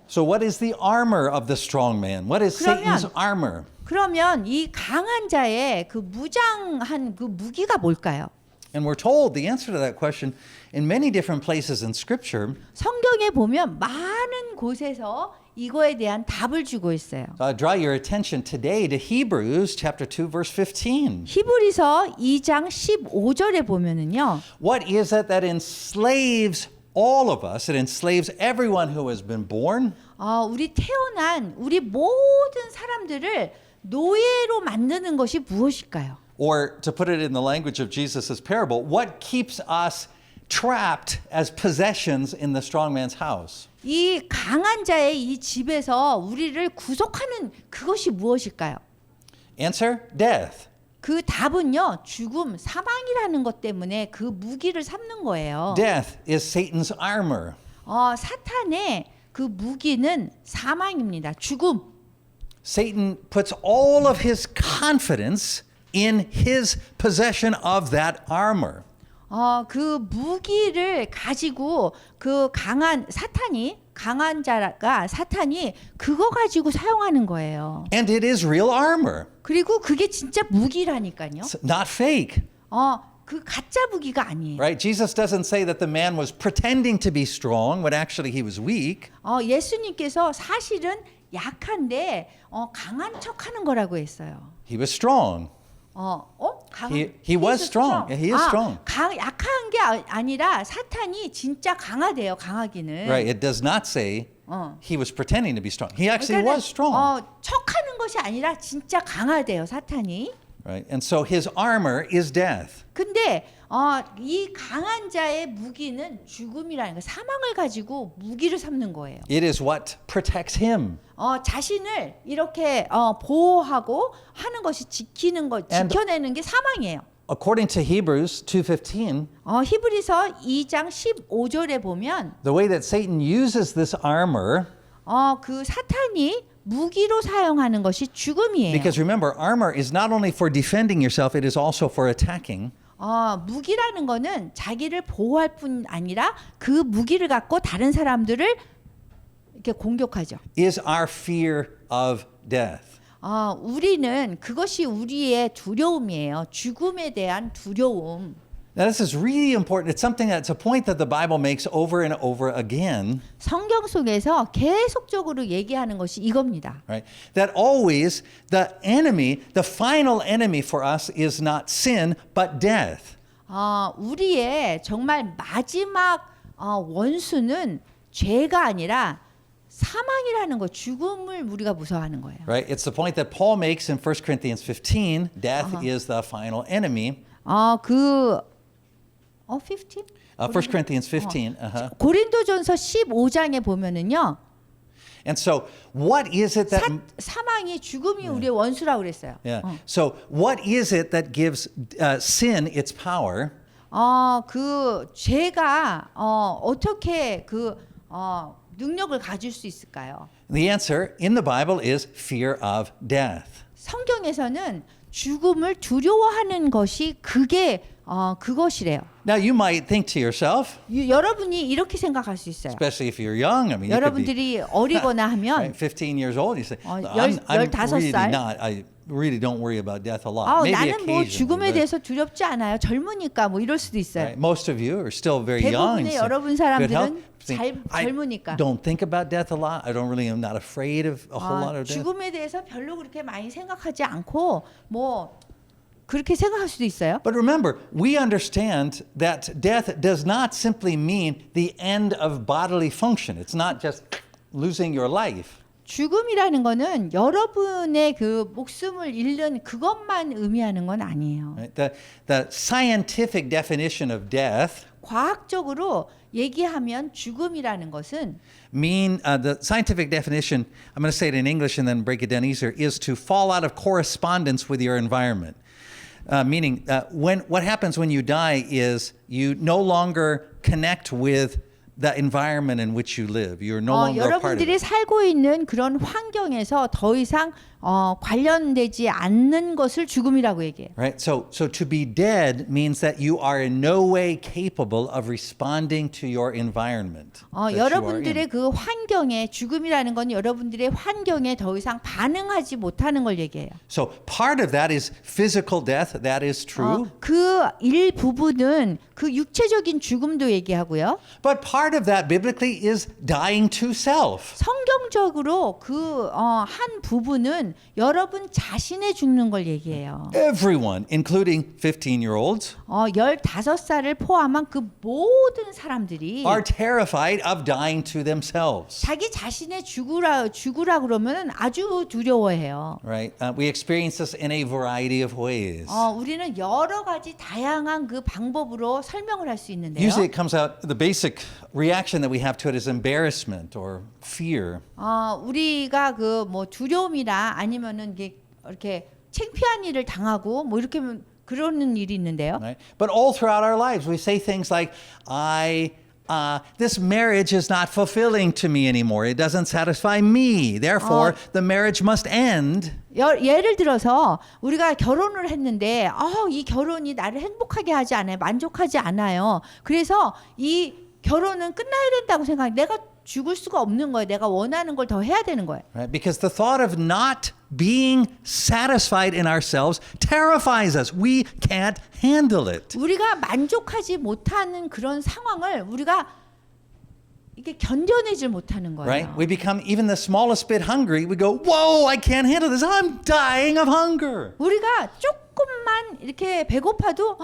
So what is the armor of the strong man? What is Satan's armor? 그러면 이 강한 자의 그 무장한 그 무기가 뭘까요? And we're told the answer to that question in many different places in Scripture. 성경에 보면 많은 곳에서 이거에 대한 답을 주고 있어요. Draw your attention today to Hebrews chapter 2 verse 15. 히브리서 2장 15절에 보면은요. What is it that enslaves all of us? It enslaves everyone who has been born. 우리 태어난 우리 모든 사람들을 노예로 만드는 것이 무엇일까요? Or to put it in the language of Jesus' parable, what keeps us trapped as possessions in the strong man's house? 이 강한 자의 이 집에서 우리를 구속하는 그것이 무엇일까요? Answer, death. 그 답은요, 죽음, 사망이라는 것 때문에 그 무기를 삼는 거예요. Death is Satan's armor. 사탄의 그 무기는 사망입니다. 죽음. Satan puts all of his confidence in his possession of that armor. 그 무기를 가지고 그 강한 자가 사탄이 그거 가지고 사용하는 거예요. And it is real armor. 그리고 그게 진짜 무기라니까요. It's not fake. 그 가짜 무기가 아니에요. Right? Jesus doesn't say that the man was pretending to be strong when actually he was weak. 예수님께서 사실은 약한데 강한 척하는 거라고 했어요. He was strong. He was strong. Yeah, he is strong. 약한 게 아니라 사탄이 진짜 강하대요. 강하기는. Right? It does not say he was pretending to be strong. He actually was strong. 척하는 것이 아니라 진짜 강하대요. 사탄이. Right? And so his armor is death. 근데 이 강한 자의 무기는 죽음이라는 거, 사망을 가지고 무기를 삼는 거예요. It is what protects him. 자신을 이렇게 보호하고 하는 것이 지켜내는 게 사망이에요. According to Hebrews 2:15, 히브리서 2장 15절에 보면 the way that Satan uses this armor, 그 사탄이 무기로 사용하는 것이 죽음이에요. because remember, armor is not only for defending yourself, it is also for attacking. 무기라는 거는 자기를 보호할 뿐 아니라 그 무기를 갖고 다른 사람들을 이렇게 공격하죠. Is our fear of death. 우리는 그것이 우리의 두려움이에요. 죽음에 대한 두려움. Now this is really important. It's something that's a point that the Bible makes over and over again. 성경 속에서 계속적으로 얘기하는 것이 이겁니다. Right? That always the enemy, the final enemy for us is not sin, but death. 우리의 정말 마지막 원수는 죄가 아니라 사망이라는 거, 죽음을 우리가 무서워하는 거예요. Right? It's the point that Paul makes in 1 Corinthians 15. Death is the final enemy. 15? 1 Corinthians 15. 고린도전서 15장에 보면은요. And so, what is it that? 사망이 죽음이 우리의 원수라고 그랬어요. Yeah. So, what is it that gives sin its power? 그 죄가 어떻게 그 능력을 가질 수 있을까요? The answer in the Bible is fear of death. 성경에서는 죽음을 두려워하는 것이 그것이래요. Now, you might think to yourself, 여러분이 이렇게 생각할 수 있어요. especially if you're young. I mean, you could be 여러분들이 어리거나 하면 right, 15 years old. You say, 열- I'm 15살. really not. I really don't worry about death a lot. Maybe 나는 뭐 occasionally. 죽음에 but, 대해서 두렵지 않아요. 젊으니까 뭐 이럴 수도 있어요. right, most of you are still very young. 대부분의 so 여러분 good 사람들은 health. I 젊으니까. don't think about death a lot. I don't really. I'm not afraid of a whole lot of death. 죽음에 대해서 별로 그렇게 많이 생각하지 않고 뭐 그렇게 생각할 수도 있어요. But remember, we understand that death does not simply mean the end of bodily function. It's not just losing your life. 죽음이라는 거는 여러분의 그 목숨을 잃는 그것만 의미하는 건 아니에요. Right? The scientific definition of death 과학적으로 얘기하면 죽음이라는 것은 the scientific definition, I'm going to say it in English and then break it down easier, is to fall out of correspondence with your environment. Meaning, what happens when you die is you no longer connect with the environment in which you live. You're no longer a part of 여러분들이 it. 살고 있는 그런 환경에서 더 이상 관련되지 않는 것을 죽음이라고 얘기해요. Right? So to be dead means that you are in no way capable of responding to your environment. that you are 여러분들의 in. 그 환경에 죽음이라는 건 여러분들의 환경에 더 이상 반응하지 못하는 걸 얘기해요. So part of that is physical death. That is true. 그 일부분은 그 육체적인 죽음도 얘기하고요. But part of that biblically is dying to self. 성경적으로 그 한 부분은 여러분 자신의 죽는 걸 얘기해요. Everyone, including 15-year-olds, 15살을 포함한 그 모든 사람들이 are terrified of dying to themselves. 자기 자신의 죽으라 그러면 아주 두려워해요. Right? We experience this in a variety of ways. 우리는 여러 가지 다양한 그 방법으로 설명을 할 수 있는데요. Usually it comes out, the basic reaction that we have to it is embarrassment or fear. 우리가 그 뭐 두려움이나 아니면은 이렇게 창피한 일을 당하고 뭐 이렇게 그러는 일이 있는데요. Right? But all throughout our lives, we say things like, this marriage is not fulfilling to me anymore. It doesn't satisfy me. Therefore, the marriage must end. 예를 들어서 우리가 결혼을 했는데 이 결혼이 나를 행복하게 하지 않아요. 만족하지 않아요. 그래서 이 결혼은 끝나야 된다고 생각해. 내가 죽을 수가 없는 거예요. 내가 원하는 걸 더 해야 되는 거예요. Right? Because the thought of not being satisfied in ourselves terrifies us. We can't handle it. 우리가 만족하지 못하는 그런 상황을 우리가 이게 견뎌내질 못하는 거예요. Right? We become even the smallest bit hungry. We go, whoa, I can't handle this. I'm dying of hunger. 우리가 조금만 이렇게 배고파도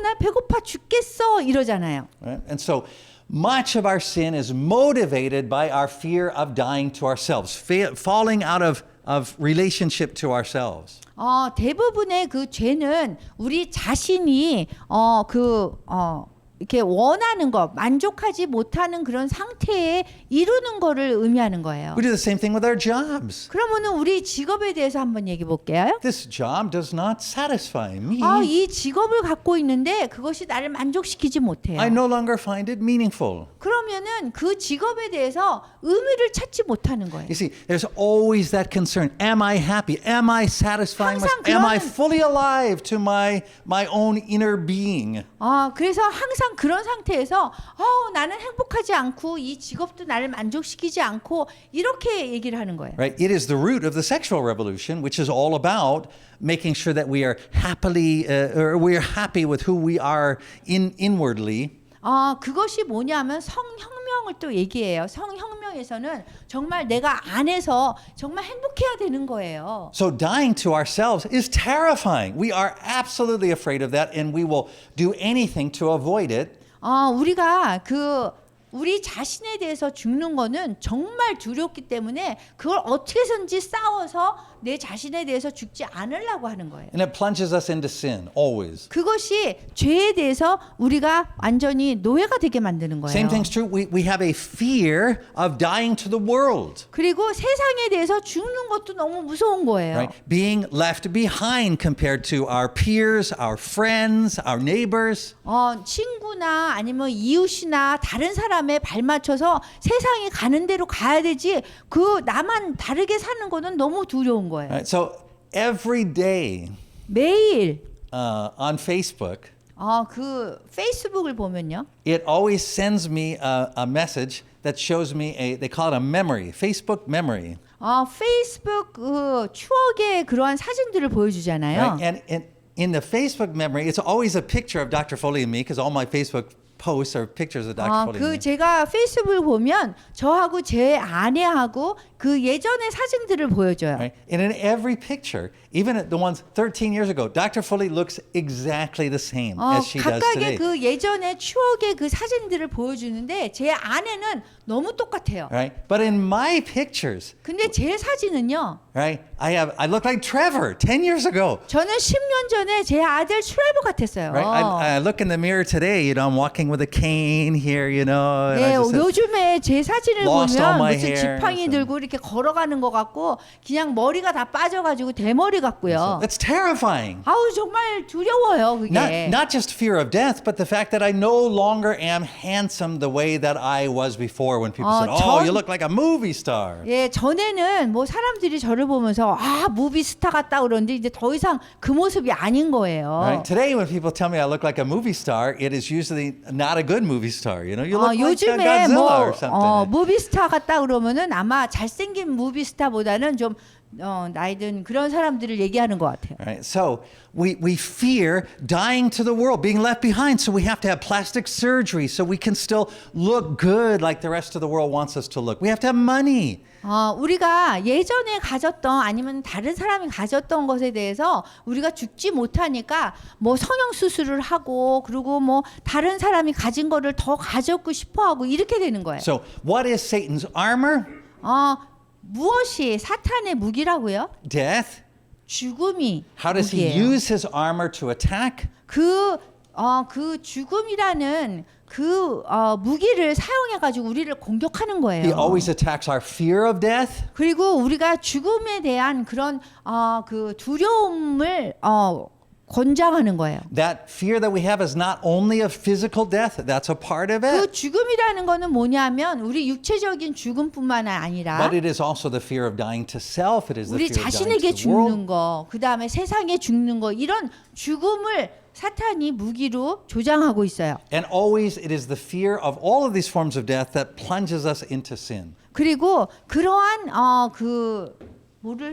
나 배고파 죽겠어 이러잖아요. Right? And so much of our sin is motivated by our fear of dying to ourselves, falling out of relationship to ourselves. 대부분의 그 죄는 우리 자신이 이렇게 원하는 거, 만족하지 못하는 그런 상태에 이루는 거를 의미하는 거예요. We do the same thing with our jobs. 그러면은 우리 직업에 대해서 한번 얘기해 볼게요. This job does not satisfy me. 이 직업을 갖고 있는데 그것이 나를 만족시키지 못해요. I no longer find it meaningful. 그러면은 그 직업에 대해서 의미를 찾지 못하는 거예요. You see, there's always that concern. Am I happy? Am I satisfying myself? Am I fully alive to my own inner being? 그래서 항상 그런 상태에서 나는 행복하지 않고 이 직업도 나를 만족시키지 않고 이렇게 얘기를 하는 거예요. Right? It is the root of the sexual revolution, which is all about making sure that we are or we are happy with who we are inwardly. 그것이 뭐냐면 성혁명을 또 얘기해요. 성혁명에서는 정말 내가 안에서 정말 행복해야 되는 거예요. So dying to ourselves is terrifying. We are absolutely afraid of that, and we will do anything to avoid it. 우리가 우리 자신에 대해서 죽는 거는 정말 두렵기 때문에 그걸 어떻게 해서든지 싸워서 내 자신에 대해서 죽지 않으려고 하는 거예요. And it plunges us into sin, always. 그것이 죄에 대해서 우리가 완전히 노예가 되게 만드는 거예요. Same thing's true. We have a fear of dying to the world. 그리고 세상에 대해서 죽는 것도 너무 무서운 거예요. Right? Being left behind compared to our peers, our friends, our neighbors. 친구나 아니면 이웃이나 다른 사람에 발맞춰서 세상이 가는 대로 가야 되지 그 나만 다르게 사는 거는 너무 두려운 거예요. Right? So every day 매일 on Facebook, 그 페이스북을 보면요. it always sends me a message that shows me they call it a memory, Facebook memory. 페이스북 그 추억의 그러한 사진들을 보여주잖아요. Right? And in the Facebook memory, it's always a picture of Dr. Foley and me because all my Facebook posts are pictures of Dr. Foley and 그 me. 제가 페이스북을 보면 저하고 제 아내하고 그 예전의 사진들을 보여줘요. Right? And in every picture, even the ones 13 years ago, Dr. Foley looks exactly the same as she does 각각의 today. 그 예전의 추억의 그 사진들을 보여주는데 제 아내는 너무 똑같아요. Right? But in my pictures, 근데 제 사진은요. right? I look like Trevor 10 years ago. 저는 10년 전에 제 아들 트레버 같았어요. Right? I look in the mirror today, I'm walking with a cane here, and 네, I just 요즘에 제 사진을 lost all 보면 my 무슨 hair. 지팡이 들고 이렇게 걸어가는 것 같고 그냥 머리가 다 빠져가지고 대머리 같고요. that's terrifying. 아우 정말 두려워요 그게. Not just fear of death, but the fact that I no longer am handsome the way that I was before before when people 어, said, "Oh, 전- you look like a movie star." 예, 전에는 뭐 사람들이 저를 보면서 아, 무비 스타 같다 그러는데 이제 더 이상 그 모습이 아닌 거예요. Right? Today, when people tell me I look like a movie star, it is usually not a good movie star. You know, you look like 요즘에 Godzilla or 뭐 something. 무비 스타 같다 그러면은 아마 잘생긴 무비 스타보다는 좀 나이 든 그런 사람들을 얘기하는 것 같아요. Right? So we fear dying to the world, being left behind. So we have to have plastic surgery so we can still look good like the rest of the world wants us to look. We have to have money. 우리가 예전에 가졌던 아니면 다른 사람이 가졌던 것에 대해서 우리가 죽지 못하니까 뭐 성형 수술을 하고 그리고 뭐 다른 사람이 가진 거를 더 가졌고 싶어하고 이렇게 되는 거예요. So what is Satan's armor? 무엇이 사탄의 무기라고요? Death. 죽음이 How does he 무기예요. use his armor to attack? 그 죽음이라는 그 무기를 사용해 가지고 우리를 공격하는 He 거예요. always attacks our fear of death. 그리고 우리가 죽음에 대한 그런 그 두려움을 권장하는 거예요. That fear that we have is not only of physical death, that's a part of 그 it, 죽음이라는 거는 뭐냐면 우리 육체적인 죽음뿐만 아니라 but it is also the fear of dying to self. It is the 우리 fear of dying 자신에게 to the world. 죽는 거, 그 다음에 세상에 죽는 거 이런 죽음을 사탄이 무기로 조장하고 있어요. And always it is the fear of all of these forms of death that plunges us into sin. 그리고 그러한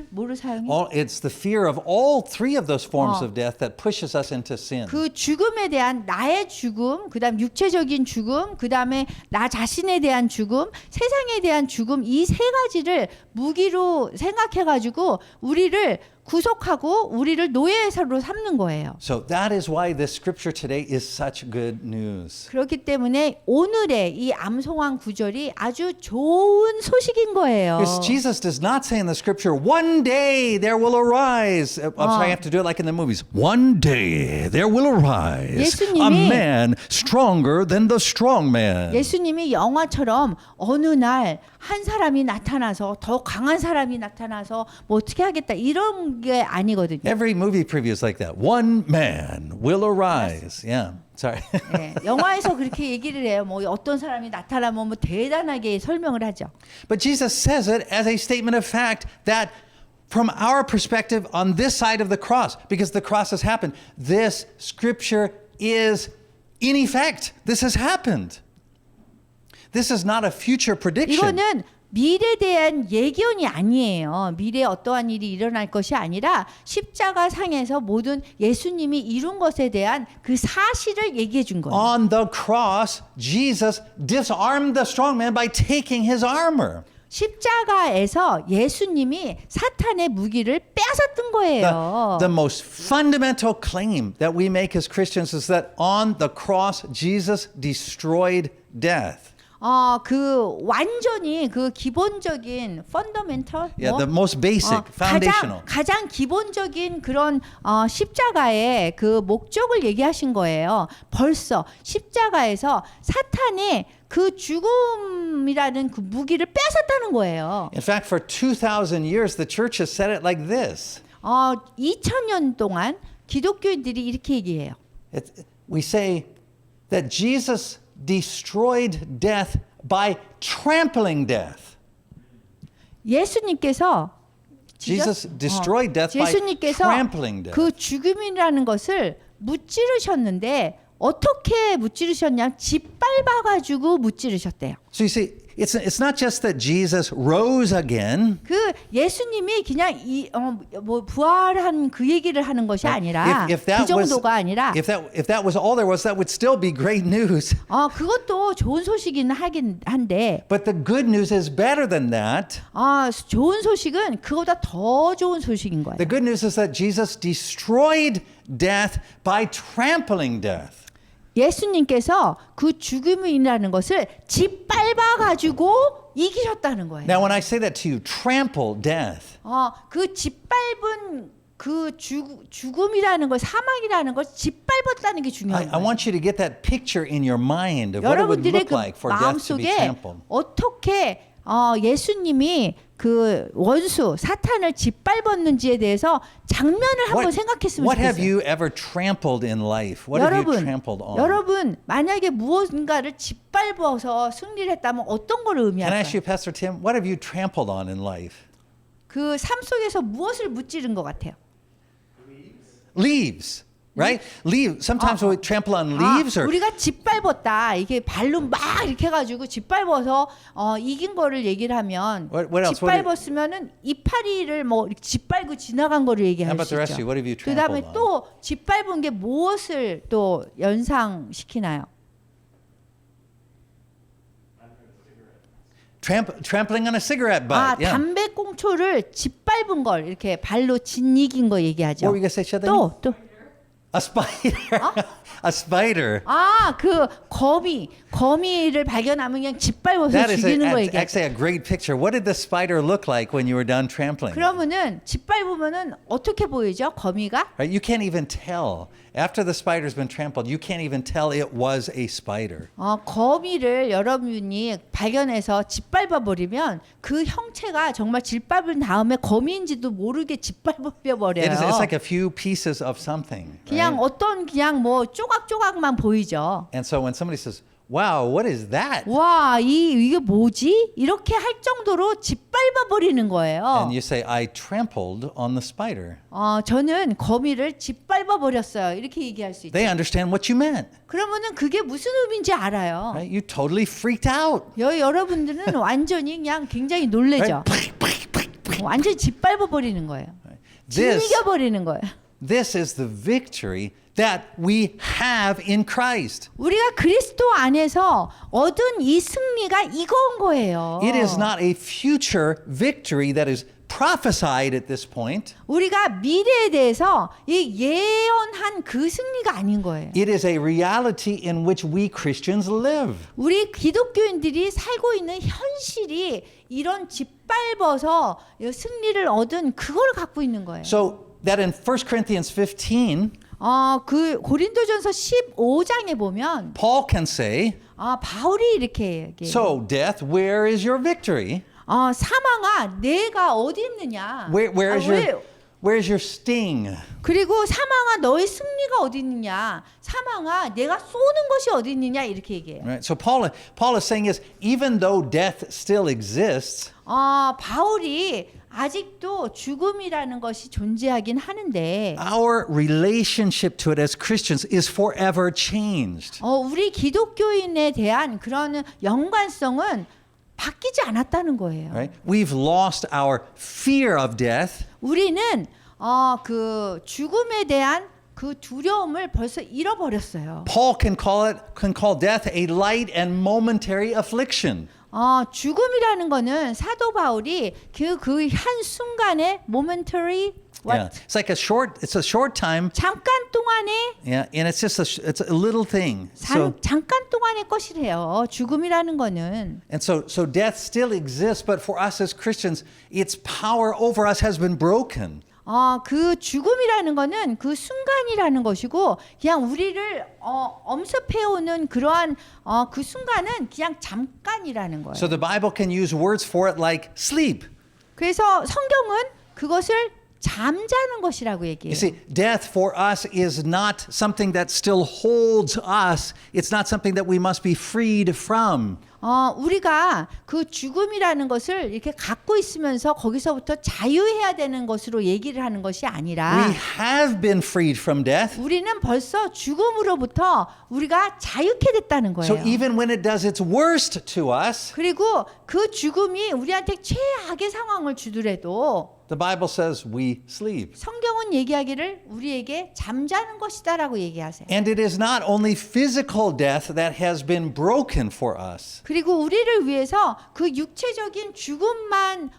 뭐를 사용해? It's the fear of all three of those forms of death that pushes us into sin. 그 죽음에 대한 나의 죽음, 그다음 육체적인 죽음, 그다음에 나 자신에 대한 죽음, 세상에 대한 죽음 이 세 가지를 무기로 생각해 가지고 우리를 구속하고 우리를 노예로 삼는 거예요. So that is why this scripture today is such good news. 그렇기 때문에 오늘의 이 암송한 구절이 아주 좋은 소식인 거예요. Because Jesus does not say in the scripture, one day there will arise. I'm sorry, I have to do it like in the movies. One day there will arise a 예수님이- man stronger than the strong man. 예수님이 영화처럼 어느 날 한 사람이 나타나서 더 강한 사람이 나타나서 뭐 어떻게 하겠다 이런 게 아니거든요. Every movie preview is like that. One man will arise. Yeah, sorry. 네, 영화에서 그렇게 얘기를 해요. 뭐 어떤 사람이 나타나면 뭐 대단하게 설명을 하죠. But Jesus says it as a statement of fact that from our perspective on this side of the cross, because the cross has happened, this scripture is in effect. This has happened. This is not a future prediction. 이거는 미래에 대한 예견이 아니에요. 미래에 어떠한 일이 일어날 것이 아니라 십자가 상에서 모든 예수님이 이룬 것에 대한 그 사실을 얘기해 준 거예요. On the cross, Jesus disarmed the strong man by taking his armor. 십자가에서 예수님이 사탄의 무기를 빼앗았던 거예요. The most fundamental claim that we make as Christians is that on the cross, Jesus destroyed death. 그 완전히 그 기본적인 펀더멘털 Yeah, the most basic, foundational. 가장 기본적인 그런 십자가의 그 목적을 얘기하신 거예요. 벌써 십자가에서 사탄의 그 죽음이라는 그 무기를 뺏었다는 거예요. In fact, for 2,000 years, the church has said it like this. 2000년 동안 기독교인들이 이렇게 얘기해요. We say that Jesus destroyed death by trampling death. 예수님께서 Jesus destroyed death by 예수님께서 trampling death. 그 죽음이라는 것을 무찌르셨는데 어떻게 무찌르셨냐? 짓밟아가지고 무찌르셨대요. So you see, it's not just that Jesus rose again. 그 예수님이 그냥 뭐 부활한 그 얘기를 하는 것이 아니라 그 정도가 아니라 if that was all there was, that would still be great news. 그것도 좋은 소식이긴 하긴 한데 But the good news is better than that. 좋은 소식은 그보다 더 좋은 소식인 거예요. The good news is that Jesus destroyed death by trampling death. 예수님께서 그 죽음이라는 것을 짓밟아 가지고 이기셨다는 거예요. Now, when I say that to you, trample death. 그 짓밟은 그 죽음이라는 것, 사망이라는 걸 짓밟았다는 게 중요한 I 거예요. want you to get that picture in your mind of what it would 여러분들의 look 그 like for death to be 마음속에 trampled. 어떻게 예수님이 그 원수 사탄을 짓밟았는지에 대해서 장면을 한번 생각했으면 what have 좋겠어요. you ever trampled in life? What have you trampled on? 여러분 만약에 무언가를 짓밟아서 승리를 했다면 어떤 걸 Can I ask 의미할까요? you, Pastor Tim, what have you trampled on in life? 그 삶 속에서 무엇을 무찌른 것 같아요? Leaves, right? Leaves. Sometimes we trample on leaves or 우리가 짓밟았다. 이게 발로 막 이렇게 해가지고 짓밟아서 이긴 거를 얘기를 하면 What else? 짓밟았으면은 이파리를 뭐 이렇게 짓밟고 지나간 거를 How 얘기할 about 수 the rest of you? 있죠. What have you 그 trampled 다음에 on? 또 짓밟은 게 무엇을 또 연상시키나요? Trampling on a cigarette butt. Yeah. 담배꽁초를 짓밟은 걸 이렇게 발로 짓이긴 거 얘기하죠. What were you gonna say, Shadani? 또 A spider. A spider. 그 거미를 발견하면 그냥 짓밟아서 That is 죽이는 거 얘기하죠. actually a great picture. What did the spider look like when you were done trampling? 그러면은 짓밟으면은 어떻게 보이죠? 거미가? Right? You can't even tell. After the spider's been trampled, you can't even tell it was a spider. 거미를 여러분이 발견해서 짓밟아 버리면 그 형체가 정말 짓밟은 다음에 거미인지도 모르게 짓밟아 버려요. It's like a few pieces of something. 그냥 Right? 그냥 뭐 조각조각만 보이죠. And so when somebody says, "Wow, what is that?" 와, 이게 뭐지? 이렇게 할 정도로 짓밟아 버리는 거예요. And you say, "I trampled on the spider." 저는 거미를 짓밟아 버렸어요. 이렇게 얘기할 수 있죠. They understand what you meant. 그러면은 그게 무슨 의미인지 알아요. Right? You totally freaked out. 여러분들은 완전히 그냥 굉장히 놀래죠. Right? 완전히 짓밟아 버리는 거예요. 짓이겨 버리는 거예요. This is the victory that we have in Christ. 우리가 그리스도 안에서 얻은 이 승리가 이거인 거예요. It is not a future victory that is prophesied at this point. 우리가 미래에 대해서 이 예언한 그 승리가 아닌 거예요. It is a reality in which we Christians live. 우리 기독교인들이 살고 있는 현실이 이런 짓밟아서 승리를 얻은 그걸 갖고 있는 거예요. So that in 1 Corinthians 15, 그 고린도전서 15장에 보면 Paul can say, 바울이 이렇게 얘기해요. "So death, where is your victory? 사망아, 내가 어디 있느냐? Where's your sting?" 그리고 사망아, 너의 승리가 어디 있느냐? 사망아, 내가 쏘는 것이 어디 있느냐? 이렇게 얘기해요. Right? So Paul is saying is, even though death still exists, 바울이 아직도 죽음이라는 것이 존재하긴 하는데 our relationship to it as Christians is forever changed. 우리 기독교인에 대한 그런 연관성은 바뀌지 않았다는 거예요. Right? We've lost our fear of death. 우리는 그 죽음에 대한 그 두려움을 벌써 잃어버렸어요. Paul can call death a light and momentary affliction. 죽음이라는 거는 사도 바울이 그 한 순간의 momentary Yeah. It's like it's a short time. 잠깐 동안의 Yeah, and it's just it's a little thing. 잠깐 동안의 것이래요. 죽음이라는 거는. And so death still exists, but for us as Christians, its power over us has been broken. 그 죽음이라는 거는 그 순간이라는 것이고 그냥 우리를 엄습해오는 그러한 그 순간은 그냥 잠깐이라는 거예요. So the Bible can use words for it like sleep. 그래서 성경은 그것을 잠자는 것이라고 You 얘기해요. see, death for us is not something that still holds us. It's not something that we must be freed from. 우리가 그 죽음이라는 것을 이렇게 갖고 있으면서 거기서부터 자유해야 되는 것으로 얘기를 하는 것이 아니라 We have been freed from death. 우리는 벌써 죽음으로부터 우리가 자유케 됐다는 거예요. So even when it does its worst to us, 그리고 그 죽음이 우리한테 최악의 상황을 주더라도 the Bible says we sleep. 성경은 얘기하기를 우리에게 잠자는 것이다라고 얘기하세요. And it is not only physical death that has been broken for us. 그리고 우리를 위해서 그 육체적인 죽음만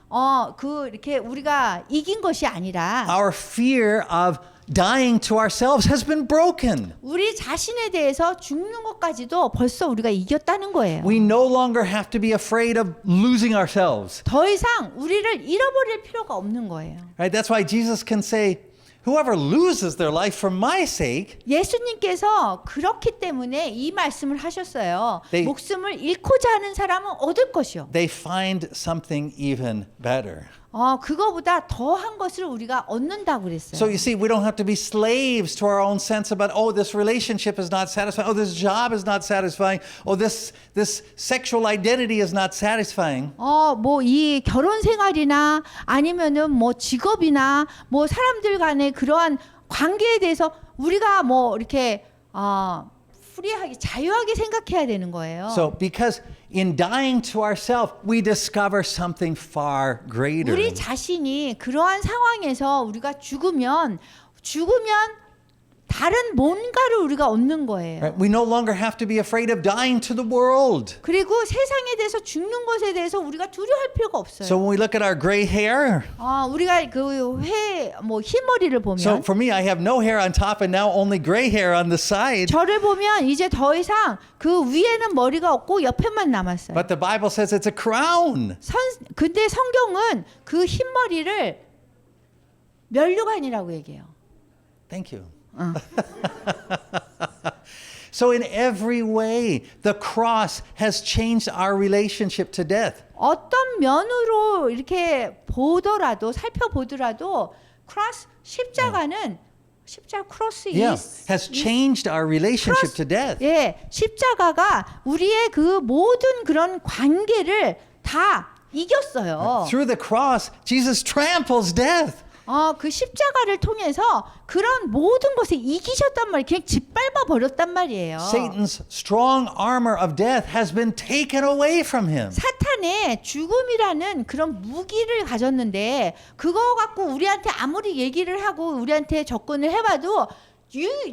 그 이렇게 우리가 이긴 것이 아니라 Our fear of dying to ourselves has been broken. 우리 자신에 대해서 죽는 것까지도 벌써 우리가 이겼다는 거예요. We no longer have to be afraid of losing ourselves. 더 이상 우리를 잃어버릴 필요가 없는 거예요. Right? That's why Jesus can say, Whoever loses their life for my sake, 예수님께서 그렇기 때문에 이 말씀을 하셨어요. They- 목숨을 잃고자 하는 사람은 얻을 것이요. they find something even better. 그거보다 더한 것을 우리가 얻는다고 그랬어요. So you see, we don't have to be slaves to our own sense about, oh, this relationship is not satisfying. Oh, this job is not satisfying. Oh, this sexual identity is not satisfying. 뭐 이 결혼 생활이나 아니면은 뭐 직업이나 뭐 사람들 간의 그러한 관계에 대해서 우리가 뭐 이렇게 프리하게 자유하게 생각해야 되는 거예요. So because in dying to ourselves, we discover something far greater. 우리 자신이 그러한 상황에서 우리가 죽으면 다른 뭔가를 우리가 얻는 거예요. Right? We no longer have to be afraid of dying to the world. 그리고 세상에 대해서 죽는 것에 대해서 우리가 두려워할 필요가 없어요. So when we look at our gray hair, 우리가 흰머리를 보면 so for me, I have no hair on top and now only gray hair on the side. 저를 보면 이제 더 이상 그 위에는 머리가 없고 옆에만 남았어요. But the Bible says it's a crown. 근데 성경은 그 흰머리를 면류관이라고 얘기해요. Thank you. So in every way, the cross has changed our relationship to death. 어떤 면으로 이렇게 살펴보더라도 십자가는 십자가 크로스 Has changed our relationship to death. 십자가가 우리의 그 모든 그런 관계를 다 이겼어요. Through the cross, Jesus tramples death. 그 십자가를 통해서 그런 모든 것을 이기셨단 말이에요. 그냥 짓밟아 버렸단 말이에요. Satan's strong armor of death has been taken away from him. 사탄의 죽음이라는 그런 무기를 가졌는데 그거 갖고 우리한테 아무리 얘기를 하고 우리한테 접근을 해봐도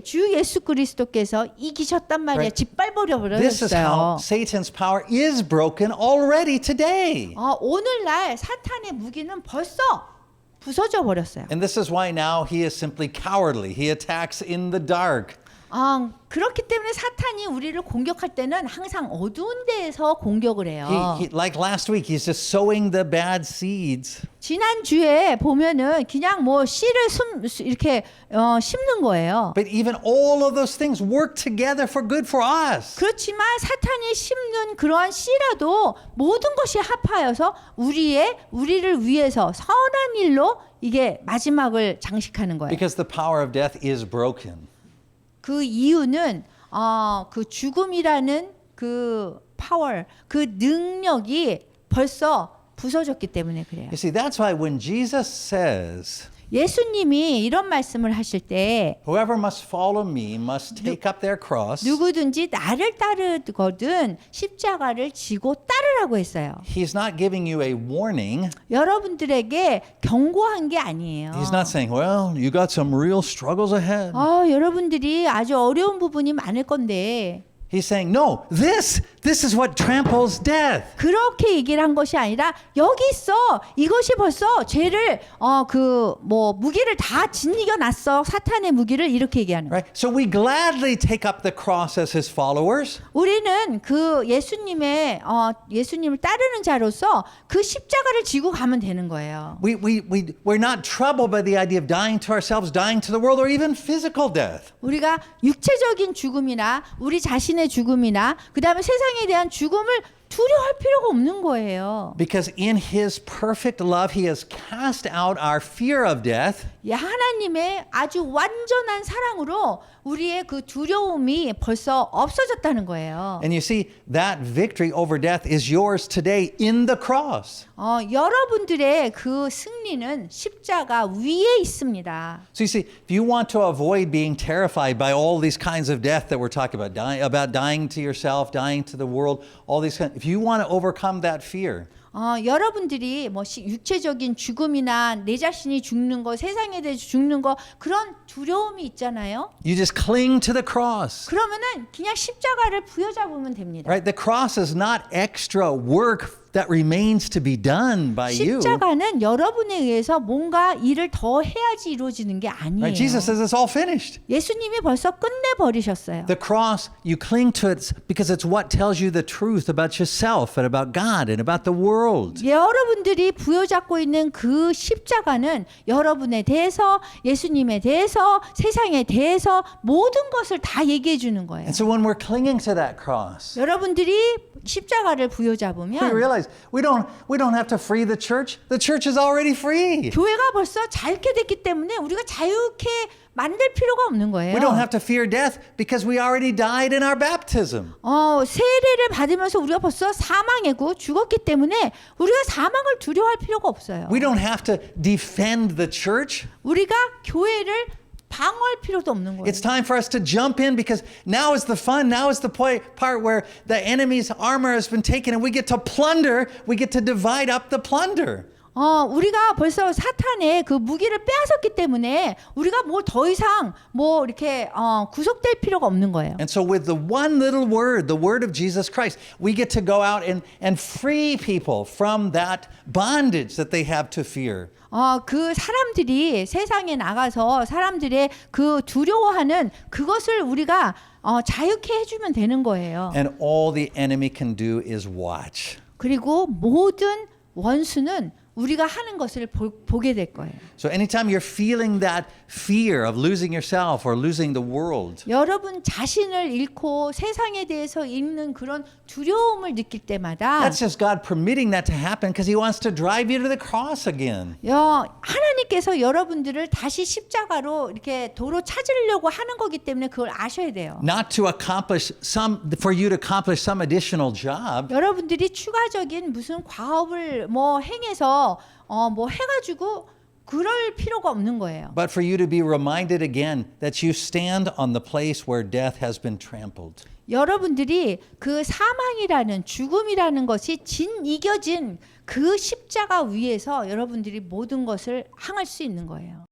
주 예수 그리스도께서 이기셨단 말이에요. Right. 짓밟아버려 This is how 버렸어요. Satan's power is broken already today. 오늘날 사탄의 무기는 벌써 부서져 버렸어요. And this is why now he is simply cowardly. He attacks in the dark. 그렇기 때문에 사탄이 우리를 공격할 때는 항상 어두운 데에서 공격을 해요. Like last week, he's just sowing the bad seeds. 지난 주에 보면은 그냥 뭐 씨를 이렇게 심는 거예요. But even all of those things work together for good for us. 그렇지만 사탄이 심는 그러한 씨라도 모든 것이 합하여서 우리를 위해서 선한 일로 이게 마지막을 장식하는 거예요. Because the power of death is broken. 그 이유는 그 죽음이라는 그 파워, 그 능력이 벌써 부서졌기 때문에 그래요. You see, that's why when Jesus says, 예수님이 이런 말씀을 하실 때 whoever must follow me must take up their cross, 누구든지 나를 따르거든 십자가를 지고 따르라고 했어요. he's not giving you a warning. 여러분들에게 경고한 게 아니에요. He's not saying, well, you got some real struggles ahead. 여러분들이 아주 어려운 부분이 많을 건데 He's saying, no, this is what tramples death. 그렇게 얘기를 한 것이 아니라 여기 있어. 이것이 벌써 죄를 무기를 다 짓이겨 놨어. 사탄의 무기를 이렇게 얘기하는 거예요. Right? So we gladly take up the cross as his followers. 우리는 그 예수님을 따르는 자로서 그 십자가를 지고 가면 되는 거예요. We're not troubled by the idea of dying to ourselves, dying to the world, or even physical death. 우리가 육체적인 죽음이나 우리 자신의 죽음이나 그다음에 세상에 대한 죽음을 두려워할 필요가 없는 거예요. Because in his perfect love, he has cast out our fear of death. 하나님의 아주 완전한 사랑으로 우리의 그 두려움이 벌써 없어졌다는 거예요. And you see, that victory over death is yours today in the cross. 여러분들의 그 승리는 십자가 위에 있습니다. So you see, if you want to avoid being terrified by all these kinds of death that we're talking about, dying to yourself, dying to the world, all these kinds, if you want to overcome that fear, 여러분들이 육체적인 죽음이나 내 자신이 죽는 거, 세상에 대해서 죽는 거 그런 두려움이 있잖아요. you just cling to the cross. 그러면은 그냥 십자가를 부여잡으면 됩니다. Right? The cross is not extra work that remains to be done by you. 십자가는 여러분에 의해서 뭔가 일을 더 해야지 이루어지는 게 아니에요. Right? Jesus says it's all finished. 예수님이 벌써 끝내버리셨어요. The cross, you cling to it because it's what tells you the truth about yourself and about God and about the world. 여러분들이 부여잡고 있는 그 십자가는 여러분에 대해서, 예수님에 대해서, 세상에 대해서 모든 것을 다 얘기해 주는 거예요. And so when we're clinging to that cross, 여러분들이 십자가를 we 부여잡으면 realize we don't have to free the church. The church is already free. 교회가 벌써 자유케 됐기 때문에 우리가 자유케 만들 필요가 없는 거예요. We don't have to fear death because we already died in our baptism. 세례를 받으면서 우리가 벌써 사망하고 죽었기 때문에 우리가 사망을 두려워할 필요가 없어요. We don't have to defend the church. 우리가 교회를 방어할 필요도 없는 거예요. It's time for us to jump in because now is the fun. Now is the part where the enemy's armor has been taken and we get to plunder. We get to divide up the plunder. 우리가 벌써 사탄의 그 무기를 빼앗았기 때문에 우리가 뭐 더 이상 뭐 이렇게 구속될 필요가 없는 거예요. And so with the one little word, the word of Jesus Christ, we get to go out and free people from that bondage that they have to fear. 그 사람들이 세상에 나가서 사람들의 그 두려워하는 그것을 우리가 자유케 해주면 되는 거예요. And all the enemy can do is watch. 그리고 모든 원수는 우리가 하는 것을 보게 될 거예요. So anytime you're feeling that fear of losing yourself or losing the world, 여러분 자신을 잃고 세상에 대해서 잃는 그런 두려움을 느낄 때마다 that's just God permitting that to happen because He wants to drive you to the cross again. 하나님께서 여러분들을 다시 십자가로 이렇게 도로 찾으려고 하는 거기 때문에 그걸 아셔야 돼요. Not to accomplish for you to accomplish some additional job. 여러분들이 추가적인 무슨 과업을 뭐 행해서 뭐 해가지고 그럴 필요가 없는 거예요. But for you to be reminded again that you stand on the place where death has been trampled. 여러분들이 그 사망이라는 죽음이라는 것이 이겨진 그 십자가 위에서 여러분들이 모든 것을 행할 수 있는 거예요.